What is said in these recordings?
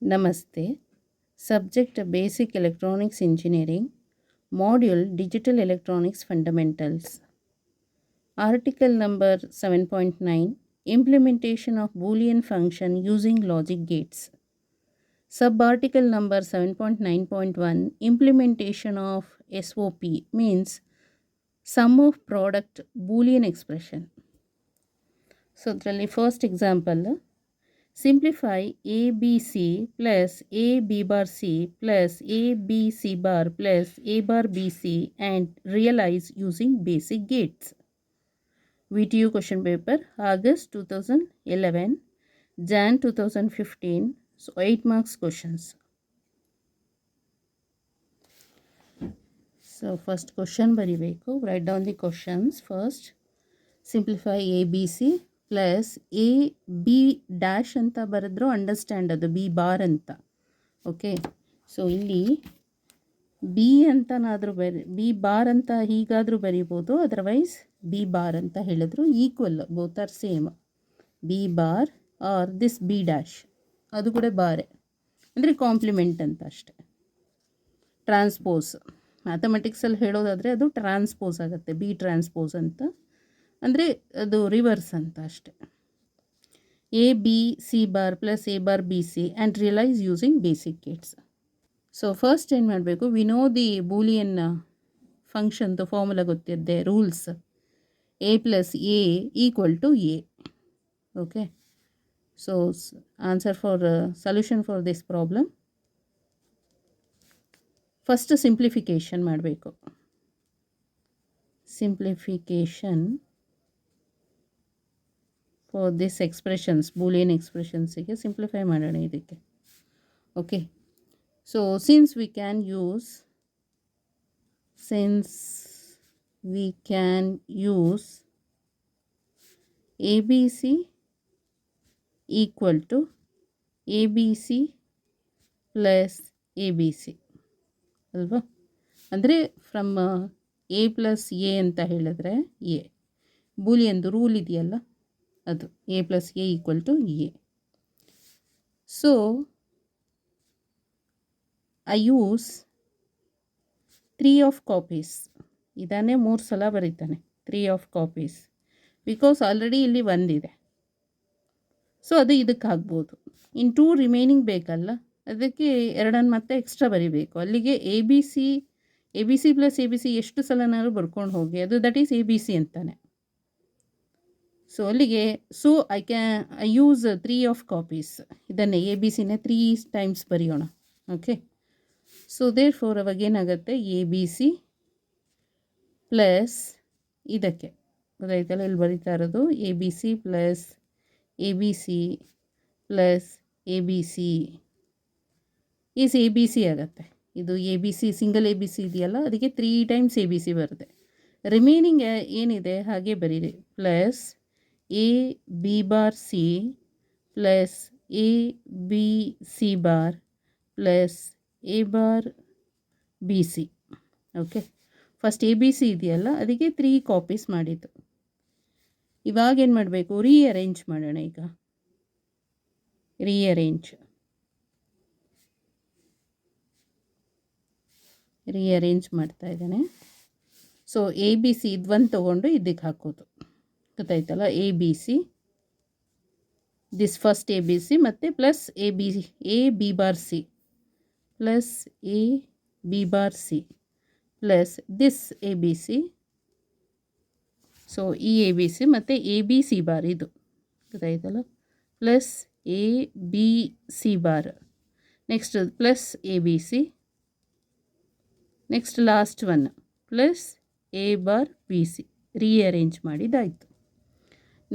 Namaste. Subject Basic Electronics Engineering. Module Digital Electronics Fundamentals. Article number 7.9 Implementation of Boolean function using logic gates. Subarticle number 7.9.1 Implementation of SOP means sum of product Boolean expression. So, first example. Simplify ABC plus A B bar C plus A B C bar plus A bar B C and realize using basic gates. VTU question paper August 2011, Jan 2015. So 8 marks questions. So first question ಬರಿಬೇಕು. Write down the questions first. Simplify ABC plus A B dash ಅಂತ ಬರೆದ್ರು understand ಅದು B bar ಅಂತ. Okay, so ಇಲ್ಲಿ B ಅಂತನಾದರೂ B bar ಅಂತ ಹೀಗಾದರೂ ಬರಿಬೋದು, ಅದರ್ವೈಸ್ ಬಿ ಬಾರ್ ಅಂತ ಹೇಳಿದ್ರು equal, both are same. B bar are this B dash ಅದು ಕೂಡ ಬಾರೆ, ಅಂದರೆ ಕಾಂಪ್ಲಿಮೆಂಟ್ ಅಂತ ಅಷ್ಟೆ. ಟ್ರಾನ್ಸ್ಪೋಸ್ ಮ್ಯಾಥಮೆಟಿಕ್ಸಲ್ಲಿ ಹೇಳೋದಾದರೆ ಅದು ಟ್ರಾನ್ಸ್ಪೋಸ್ ಆಗುತ್ತೆ, ಬಿ ಟ್ರಾನ್ಸ್ಪೋಸ್ ಅಂತ, ಅಂದರೆ ಅದು ರಿವರ್ಸ್ ಅಂತ ಅಷ್ಟೆ. A B C bar plus A bar B C and realize using basic gates. So first ಏನು ಮಾಡಬೇಕು, ವಿ ನೋ ದಿ ಬೂಲಿಯನ್ ಫಂಕ್ಷನ್ದು ಫಾರ್ಮುಲಾ ಗೊತ್ತಿದ್ದೆ, rules. A plus A equal to A. Okay, so answer for solution for this problem. First simplification ಮಾಡಬೇಕು. Simplification for this expressions, Boolean ಎಕ್ಸ್ಪ್ರೆಷನ್ಸಿಗೆ simplify ಮಾಡೋಣ ಇದಕ್ಕೆ. Okay, so since we can use A B C equal to A B C plus A B C ಅಲ್ವಾ, ಅಂದರೆ from A plus A ಅಂತ ಹೇಳಿದ್ರೆ A ಬೂಲಿಯನ್ದು rule ಇದೆಯಲ್ಲ ಅದು, A plus A equal to A. So I use 3 of copies. ಇದನ್ನೇ 3 ಸಲ ಬರೀತಾನೆ, 3 of copies, because already ಇಲ್ಲಿ ಒಂದಿದೆ. ಸೊ ಅದು ಇದಕ್ಕೆ ಆಗ್ಬೋದು. ಇನ್ 2 ರಿಮೈನಿಂಗ್ ಬೇಕಲ್ಲ, ಅದಕ್ಕೆ 2 ಮತ್ತೆ ಎಕ್ಸ್ಟ್ರಾ ಬರೀಬೇಕು. ಅಲ್ಲಿಗೆ A B C plus A B C ಎಷ್ಟು ಸಲನಾದ್ರು ಬರ್ಕೊಂಡು ಹೋಗಿ, ಅದು that is A B C ಅಂತಾನೆ. ಸೊ ಅಲ್ಲಿಗೆ ಐ ಯೂಸ್ 3 ಆಫ್ ಕಾಪೀಸ್. ಇದನ್ನೇ ಎ ಬಿ ಸಿನೇ 3 ಟೈಮ್ಸ್ ಬರೆಯೋಣ. ಓಕೆ, ಸೊ ದೇರ್ ಫೋರ್ ಅವಾಗ ಏನಾಗುತ್ತೆ, ಎ ಬಿ ಸಿ ಪ್ಲಸ್ ಇದಕ್ಕೆ ಗೊತ್ತಾಯ್ತಲ್ಲ, ಇಲ್ಲಿ ಬರೀತಾ ಇರೋದು A B C plus A B C plus A B C is A B C ಆಗುತ್ತೆ. ಇದು A B C single A B C ಇದೆಯಲ್ಲ, ಅದಕ್ಕೆ 3 ಟೈಮ್ಸ್ ಎ ಬಿ ಸಿ ಬರುತ್ತೆ. ರಿಮೈನಿಂಗ್ ಏನಿದೆ ಹಾಗೆ ಬರೀರಿ, plus A B bar C plus A B C bar plus A bar B C. Okay, first A B C ಇದೆಯಲ್ಲ ಅದಕ್ಕೆ 3 copies ಮಾಡಿದ್ದು. ಇವಾಗೇನು ಮಾಡಬೇಕು, ರೀಅರೇಂಜ್ ಮಾಡೋಣ. ಈಗ ರೀಅರೇಂಜ್ ಮಾಡ್ತಾ ಇದ್ದಾನೆ. ಸೊ ಎ ಬಿ ಸಿ ಇದೊಂದು ತೊಗೊಂಡು ಇದಕ್ಕೆ ಹಾಕೋದು, ಗೊತ್ತಾಯ್ತಲ್ಲ. A B C, this first A B C ಮತ್ತು plus A B bar C plus A B bar C plus this A B C. So ಈ ಎ ಬಿ ಸಿ ಮತ್ತು A B C bar ಇದು ಗೊತ್ತಾಯ್ತಲ್ಲ, plus A B C bar, next plus A B C, next last one plus A bar B C. Rearrange ಮಾಡಿದ್ದಾಯಿತು.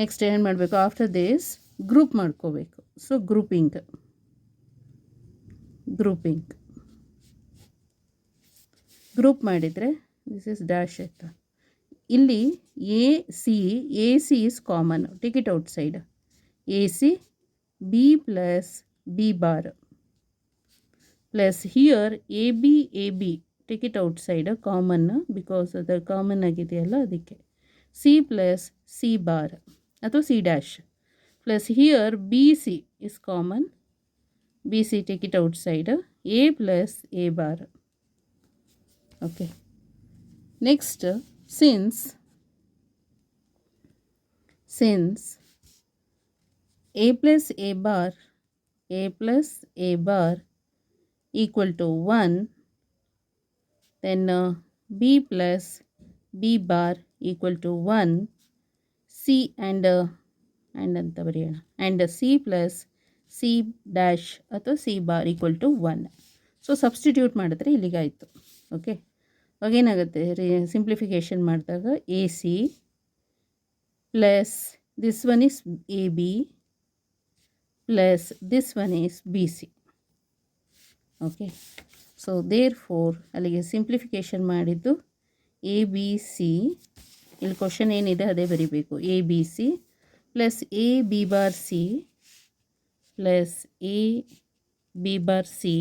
Next ಏನು ಮಾಡಬೇಕು, after this group ಮಾಡ್ಕೋಬೇಕು. So grouping ಮಾಡಿದರೆ this is dash ಆಯಿತಾ. ಇಲ್ಲಿ A C is common, take it out side. A C B plus B bar plus here A B take it out side, common, because ಅದು common ಆಗಿದೆಯಲ್ಲ ಅದಕ್ಕೆ. C plus C bar ಅಥವಾ C dash plus here B C is common, BC, take it outside, A plus A bar. Okay. Next, since A plus A bar equal to 1, then B plus B bar equal to 1, C and ಅಂತ ಬರೆಯೋಣ, and C plus C dash ಅಥವಾ C bar equal to 1. So substitute ಮಾಡಿದ್ರೆ ಇಲ್ಲಿಗಾಯಿತು. Okay, ಅವಾಗ ಏನಾಗುತ್ತೆ, simplification ಮಾಡಿದಾಗ A C plus this one is A B plus this one is B C. Okay, so therefore ಅಲ್ಲಿಗೆ simplification ಮಾಡಿದ್ದು A B C, ಇಲ್ಲಿ question ಏನಿದೆ ಅದೇ ಬರಿಬೇಕು, A B C plus A B bar C plus A B bar C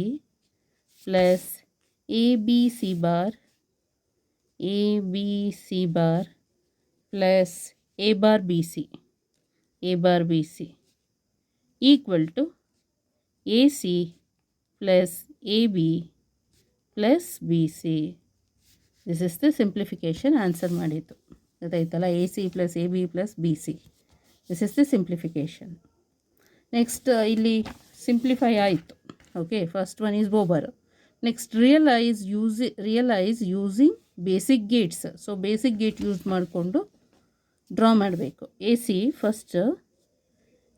plus A B C bar plus A bar B C equal to A C plus A B plus B C. This is the simplification. Answer ಮಾಡಿದ್ದು ಗೊತ್ತಾಯ್ತಲ್ಲ, ಎ C plus A B plus B C. This is the ಸಿಂಪ್ಲಿಫಿಕೇಷನ್. Next ಇಲ್ಲಿ simplify ಆಯಿತು. Okay, first one is over. Next realize using basic gates. So basic gate use ಮಾಡಿಕೊಂಡು draw ಮಾಡಬೇಕು. A C first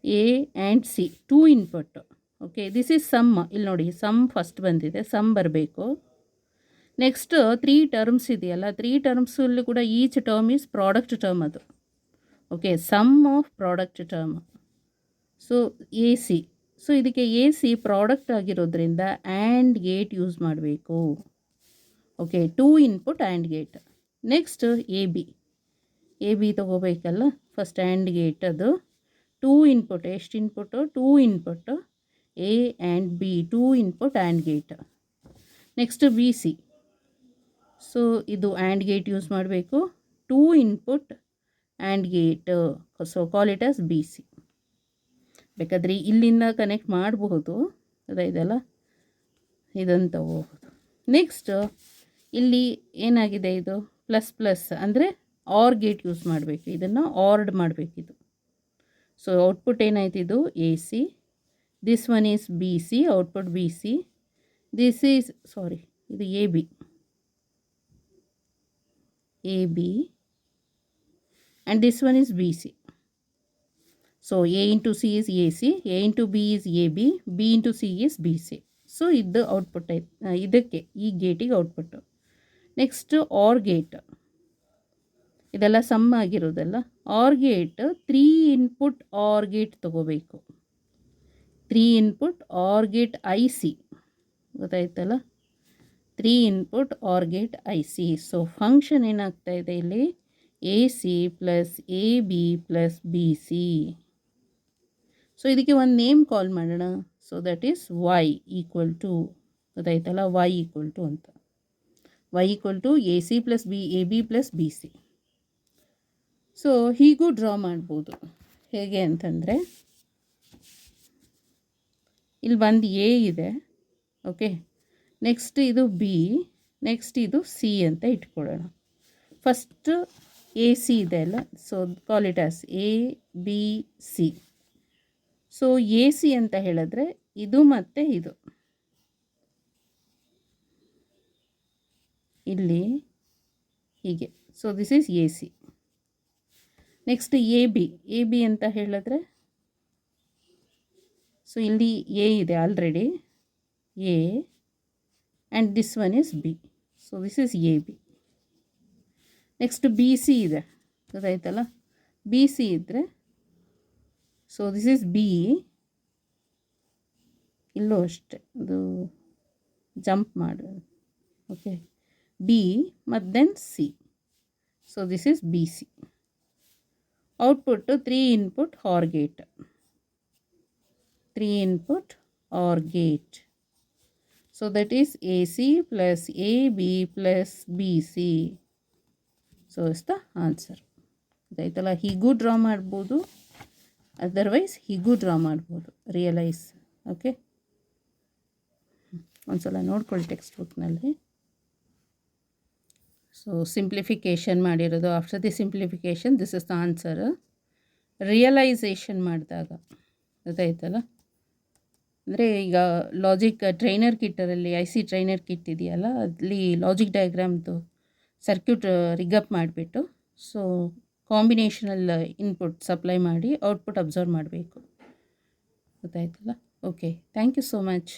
A and C two input. Okay, this is sum. ಇಲ್ಲಿ ನೋಡಿ, some first ಬಂದಿದೆ, sum ಬರಬೇಕು. Next 3 terms ಇದೆಯಲ್ಲ, 3 ಟರ್ಮ್ಸಲ್ಲಿ ಕೂಡ each term is product term ಅದು. Okay, sum of product term. So A C, so ಇದಕ್ಕೆ A C product ಆಗಿರೋದ್ರಿಂದ ಆ್ಯಂಡ್ ಗೇಟ್ ಯೂಸ್ ಮಾಡಬೇಕು. Okay, 2 input and gate. Next A B ತೊಗೋಬೇಕಲ್ಲ, ಫಸ್ಟ್ ಆ್ಯಂಡ್ ಗೇಟ್ ಅದು 2 input. ಎಷ್ಟು input? 2 input A and B, 2 input and gate. Next B C, so ಇದು and gate use ಮಾಡಬೇಕು, 2 input and gate. So call it as B C. ಬೇಕಾದರೆ ಇಲ್ಲಿಂದ connect ಮಾಡಬಹುದು, ಇದೆಲ್ಲ ಇದನ್ನು ತಗೋಬಹುದು. ನೆಕ್ಸ್ಟ್ ಇಲ್ಲಿ ಏನಾಗಿದೆ, ಇದು ಪ್ಲಸ್ ಅಂದರೆ ಆರ್ ಗೇಟ್ ಯೂಸ್ ಮಾಡಬೇಕು, ಇದನ್ನು ಆರ್ಡ್ ಮಾಡಬೇಕಿದು. ಸೊ ಔಟ್ಪುಟ್ ಏನಾಯ್ತು, ಇದು A C, this one is B C, output B C, this is ಇದು A B and this one is BC. So A into C is AC, A into B is AB, B into C is BC. So ಇದು output ಆಯ್ತು, ಇದಕ್ಕೆ ಈ ಗೇಟಿಗೆ output. Next OR gate, ಇದೆಲ್ಲ sum ಆಗಿರೋದಲ್ಲ. OR gate 3 input R gate ತೊಗೋಬೇಕು, 3 input R gate IC ಸಿ, ಗೊತ್ತಾಯ್ತಲ್ಲ, 3 ಇನ್ಪುಟ್ ಆರ್ ಗೇಟ್ ಐ ಸಿ. ಸೊ ಫಂಕ್ಷನ್ ಏನಾಗ್ತಾ ಇದೆ ಇಲ್ಲಿ, A C plus A B plus B C. So ಇದಕ್ಕೆ ಒಂದು ನೇಮ್ ಕಾಲ್ ಮಾಡೋಣ. So that is Y equal to, ಗೊತ್ತಾಯ್ತಲ್ಲ, ವೈ ಈಕ್ವಲ್ ಟು ಅಂತ, Y equal to A C plus A B plus B C. So ಹೀಗೂ draw ಮಾಡ್ಬೋದು. ಹೇಗೆ ಅಂತಂದರೆ, ಇಲ್ಲಿ ಒಂದು ಎ ಇದೆ, ಓಕೆ, ನೆಕ್ಸ್ಟ್ ಇದು ಬಿ, ನೆಕ್ಸ್ಟ್ ಇದು ಸಿ ಅಂತ ಇಟ್ಕೊಳ್ಳೋಣ. ಫಸ್ಟ್ ಎ ಸಿ ಇದೆ ಅಲ್ಲ, so call it as A B C. So A C ಅಂತ ಹೇಳಿದ್ರೆ ಇದು ಮತ್ತು ಇದು ಇಲ್ಲಿ ಹೀಗೆ. So this is A C. Next A B ಅಂತ ಹೇಳಿದ್ರೆ, ಸೊ ಇಲ್ಲಿ ಎ ಇದೆ already, A and this one is B. So this is A B. Next B C ಇದೆ, ಗೊತ್ತಾಯ್ತಲ್ಲ, ಬಿ ಸಿ ಇದ್ದರೆ, ಸೊ ದಿಸ್ ಈಸ್ ಬಿ, ಇಲ್ಲೂ ಅಷ್ಟೆ, ಅದು ಜಂಪ್ ಮಾಡು, ಓಕೆ, ಬಿ ಮತ್ತು then C. So this is B C. Output 3 input R gate, 3 input R gate. So that is A C plus A B plus B C. So is the answer. ಗೊತ್ತಾಯ್ತಲ್ಲ, ಹೀಗೂ draw ಮಾಡ್ಬೋದು, otherwise ಹೀಗೂ draw ಮಾಡ್ಬೋದು, realise. Okay. ಒಂದು ಸಲ ನೋಡ್ಕೊಳ್ಳಿ text ಬುಕ್ನಲ್ಲಿ. So simplification ಮಾಡಿರೋದು, after the simplification this is the answer. Realisation ಮಾಡಿದಾಗ ಗೊತ್ತಾಯ್ತಲ್ಲ, ಅಂದರೆ ಈಗ ಲಾಜಿಕ್ ಟ್ರೈನರ್ ಕಿಟ್ಟರಲ್ಲಿ IC ಟ್ರೈನರ್ ಕಿಟ್ ಇದೆಯಲ್ಲ, ಅಲ್ಲಿ ಲಾಜಿಕ್ ಡಯಾಗ್ರಾಮ್ದು ಸರ್ಕ್ಯೂಟ್ ರಿಗಪ್ ಮಾಡಿಬಿಟ್ಟು ಸೊ ಕಾಂಬಿನೇಷನಲ್ ಇನ್ಪುಟ್ ಸಪ್ಲೈ ಮಾಡಿ ಔಟ್ಪುಟ್ ಅಬ್ಸರ್ವ್ ಮಾಡಬೇಕು. ಗೊತ್ತಾಯ್ತಲ್ಲ. Okay, thank you so much.